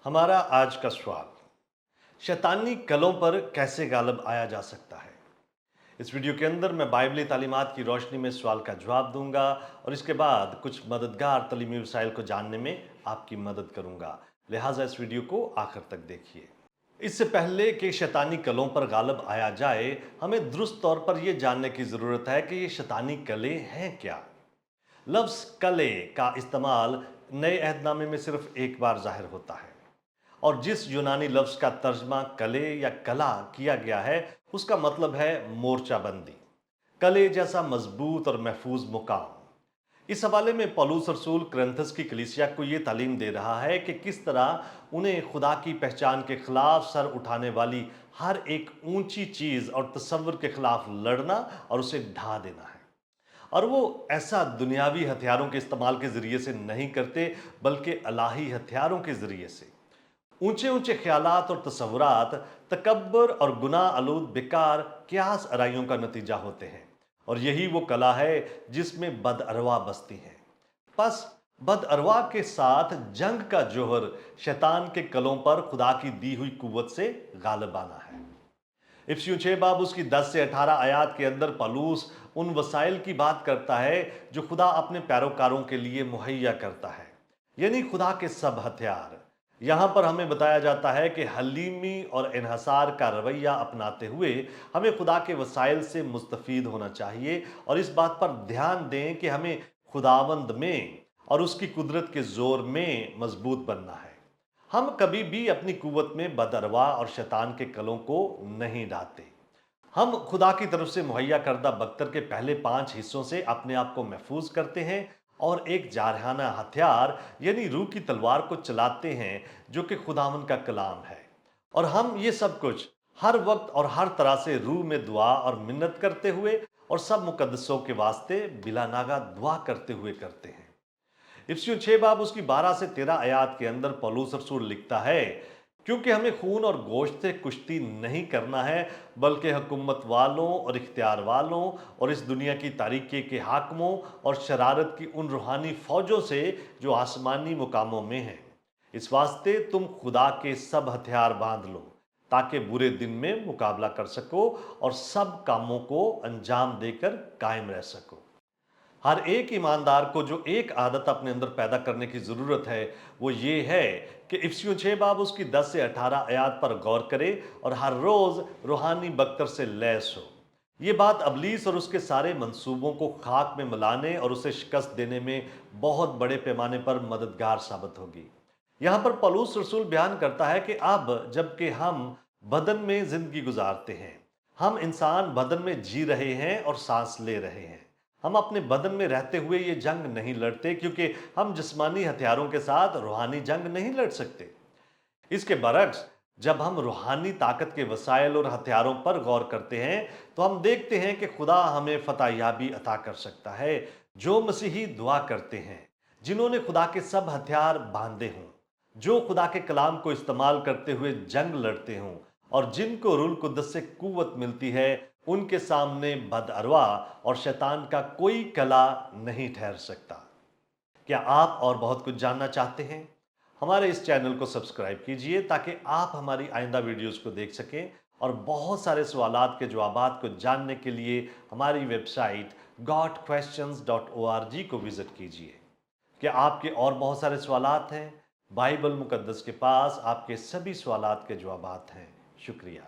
हमारा आज का सवाल, शैतानी कलों पर कैसे गालिब आया जा सकता है। इस वीडियो के अंदर मैं बाइबली तालीमात की रोशनी में सवाल का जवाब दूंगा और इसके बाद कुछ मददगार तलीमी वसाइल को जानने में आपकी मदद करूंगा। लिहाजा इस वीडियो को आखिर तक देखिए। इससे पहले कि शैतानी कलों पर गालिब आया जाए, हमें दुरुस्त तौर पर यह जानने की ज़रूरत है कि ये शैतानी कलें हैं क्या। लफ्ज़ कले का इस्तेमाल नए अहदनामे में सिर्फ एक बार ज़ाहिर होता है और जिस यूनानी लफ्ज़ का तर्जमा कले या कला किया गया है उसका मतलब है मोर्चाबंदी, कले जैसा मजबूत और महफूज मुकाम। इस हवाले में पौलुस रसूल कुरिन्थस की कलीसिया को ये तालीम दे रहा है कि किस तरह उन्हें खुदा की पहचान के खिलाफ सर उठाने वाली हर एक ऊंची चीज़ और तसव्वुर के खिलाफ लड़ना और उसे ढा देना है। और वो ऐसा दुनियावी हथियारों के इस्तेमाल के ज़रिए से नहीं करते, बल्कि इलाही हथियारों के ज़रिए से। ऊंचे ऊंचे ख्यालात और तसव्वुरात तकब्बर और गुनाह आलूद बेकार क्यास आराइयों का नतीजा होते हैं, और यही वो कला है जिसमें बदअरवा बसती हैं। बस बदअरवा के साथ जंग का जोहर शैतान के कलों पर खुदा की दी हुई कुव्वत से गालिब आना है। इफ्सियों 6 बाब उसकी 10 से 18 आयात के अंदर पलूस उन वसाइल की बात करता है जो खुदा अपने पैरोकारों के लिए मुहैया करता है, यानी खुदा के सब हथियार। यहाँ पर हमें बताया जाता है कि हलीमी और इन्हसार का रवैया अपनाते हुए हमें खुदा के वसाइल से मुस्तफीद होना चाहिए और इस बात पर ध्यान दें कि हमें खुदावंद में और उसकी कुदरत के जोर में मजबूत बनना है। हम कभी भी अपनी कुव्वत में बदअरवा और शैतान के कलों को नहीं ढाते। हम खुदा की तरफ से मुहैया करदा बख्तर के पहले 5 हिस्सों से अपने आप को महफूज करते हैं और एक जारहाना हथियार यानी रूह की तलवार को चलाते हैं जो कि खुदावन का कलाम है। और हम ये सब कुछ हर वक्त और हर तरह से रूह में दुआ और मिन्नत करते हुए और सब मुकद्दसों के वास्ते बिला नागा दुआ करते हुए करते हैं। इफ्सियों 6 बाब उसकी 12 से 13 आयात के अंदर पौलुस रसूल लिखता है, क्योंकि हमें खून और गोश्त से कुश्ती नहीं करना है, बल्कि हुकूमत वालों और इख्तियार वालों और इस दुनिया की तारीकी के हाकमों और शरारत की उन रूहानी फौजों से जो आसमानी मुकामों में हैं। इस वास्ते तुम खुदा के सब हथियार बांध लो ताकि बुरे दिन में मुकाबला कर सको और सब कामों को अंजाम देकर कायम रह सको। हर एक ईमानदार को जो एक आदत अपने अंदर पैदा करने की ज़रूरत है वो ये है कि इफ्सियों 6 बाब उसकी 10 से 18 आयात पर गौर करे और हर रोज़ रूहानी बख्तर से लैस हो। ये बात अबलीस और उसके सारे मंसूबों को खाक में मिलाने और उसे शिकस्त देने में बहुत बड़े पैमाने पर मददगार साबित होगी। यहाँ पर पौलुस रसूल बयान करता है कि अब जबकि हम बदन में ज़िंदगी गुजारते हैं, हम इंसान बदन में जी रहे हैं और सांस ले रहे हैं। हम अपने बदन में रहते हुए ये जंग नहीं लड़ते, क्योंकि हम जिस्मानी हथियारों के साथ रूहानी जंग नहीं लड़ सकते। इसके बरक्स जब हम रूहानी ताकत के वसाइल और हथियारों पर गौर करते हैं तो हम देखते हैं कि खुदा हमें फतहयाबी अता कर सकता है जो मसीही दुआ करते हैं, जिन्होंने खुदा के सब हथियार बांधे हों, जो खुदा के कलाम को इस्तेमाल करते हुए जंग लड़ते हों और जिनको रूल कुद्दस से कुव्वत मिलती है। उनके सामने बदअरवा और शैतान का कोई कला नहीं ठहर सकता। क्या आप और बहुत कुछ जानना चाहते हैं? हमारे इस चैनल को सब्सक्राइब कीजिए ताकि आप हमारी आइंदा वीडियोस को देख सकें और बहुत सारे सवालात के जवाबात को जानने के लिए हमारी वेबसाइट godquestions.org को विजिट कीजिए। क्या आपके और बहुत सारे सवालात हैं? बाइबल मुकद्दस के पास आपके सभी सवालात के जवाबात हैं। शुक्रिया।